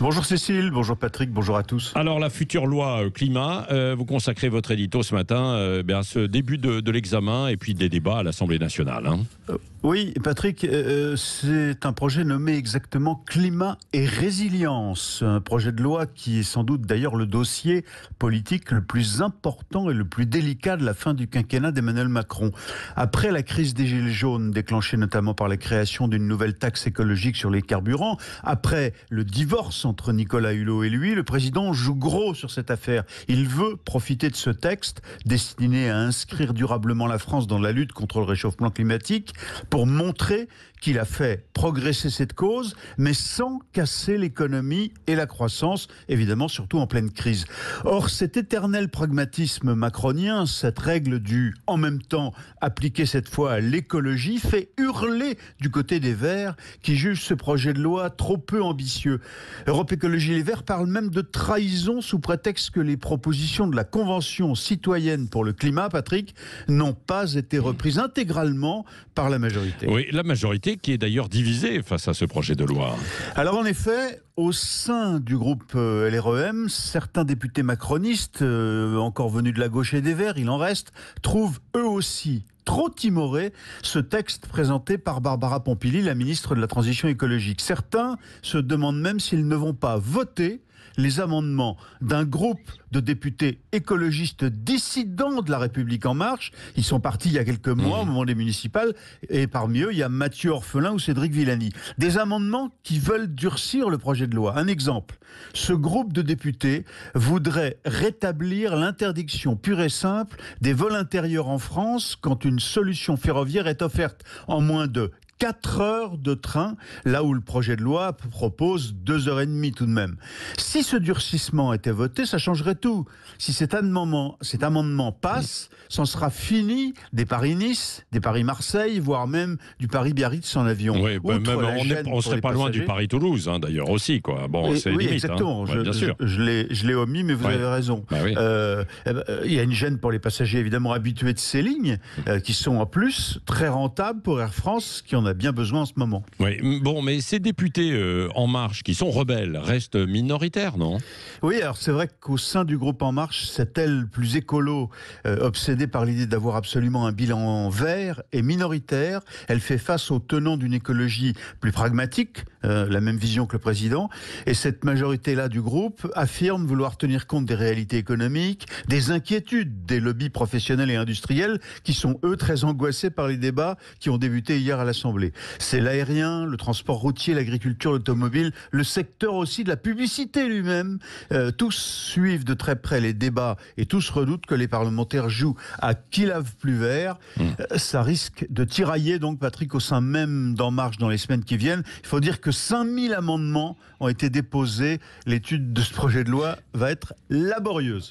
Bonjour Cécile, bonjour Patrick, bonjour à tous. Alors la future loi climat, vous consacrez votre édito ce matin à ce début de l'examen et puis des débats à l'Assemblée nationale. Oui Patrick, c'est un projet nommé exactement Climat et Résilience. Un projet de loi qui est sans doute d'ailleurs le dossier politique le plus important et le plus délicat de la fin du quinquennat d'Emmanuel Macron. Après la crise des Gilets jaunes déclenchée notamment par la création d'une nouvelle taxe écologique sur les carburants, après le divorce entre Nicolas Hulot et lui, le président joue gros sur cette affaire. Il veut profiter de ce texte destiné à inscrire durablement la France dans la lutte contre le réchauffement climatique pour montrer qu'il a fait progresser cette cause, mais sans casser l'économie et la croissance, évidemment surtout en pleine crise. Or, cet éternel pragmatisme macronien, cette règle du « en même temps » appliquée cette fois à l'écologie, fait hurler du côté des Verts qui jugent ce projet de loi trop peu ambitieux. Europe Écologie Les Verts parlent même de trahison sous prétexte que les propositions de la Convention citoyenne pour le climat, Patrick, n'ont pas été reprises intégralement par la majorité. Oui, la majorité qui est d'ailleurs divisée face à ce projet de loi. Alors en effet, au sein du groupe LREM, certains députés macronistes, encore venus de la gauche et des Verts, il en reste, trouvent eux aussi trop timoré ce texte présenté par Barbara Pompili, la ministre de la Transition écologique. Certains se demandent même s'ils ne vont pas voter les amendements d'un groupe de députés écologistes dissidents de La République En Marche. Ils sont partis il y a quelques mois au moment des municipales et parmi eux, il y a Mathieu Orphelin ou Cédric Villani. Des amendements qui veulent durcir le projet de loi. Un exemple, ce groupe de députés voudrait rétablir l'interdiction pure et simple des vols intérieurs en France quand une solution ferroviaire est offerte en moins de 4 heures de train, là où le projet de loi propose 2h30 tout de même. Si ce durcissement était voté, ça changerait tout. Si cet amendement passe, c'en sera fini des Paris-Nice, des Paris-Marseille, voire même du Paris-Biarritz en avion. Oui, on ne serait pas loin du Paris-Toulouse, d'ailleurs aussi, quoi. Bon, c'est oui, limite. exactement. Bien sûr. Je l'ai omis, mais vous avez raison. Bah oui. Il y a une gêne pour les passagers évidemment habitués de ces lignes, qui sont en plus très rentables pour Air France, qui en a bien besoin en ce moment. Oui, bon, mais ces députés En Marche qui sont rebelles restent minoritaires, non ? Oui, alors c'est vrai qu'au sein du groupe En Marche, cette aile plus écolo, obsédée par l'idée d'avoir absolument un bilan vert, est minoritaire. Elle fait face aux tenants d'une écologie plus pragmatique, la même vision que le président. Et cette majorité-là du groupe affirme vouloir tenir compte des réalités économiques, des inquiétudes des lobbies professionnels et industriels qui sont, eux, très angoissés par les débats qui ont débuté hier à l'Assemblée. C'est l'aérien, le transport routier, l'agriculture, l'automobile, le secteur aussi de la publicité lui-même. Tous suivent de très près les débats et tous redoutent que les parlementaires jouent à qui lave plus vert. Ça risque de tirailler donc, Patrick, au sein même d'En Marche dans les semaines qui viennent. Il faut dire que 5000 amendements ont été déposés. L'étude de ce projet de loi va être laborieuse.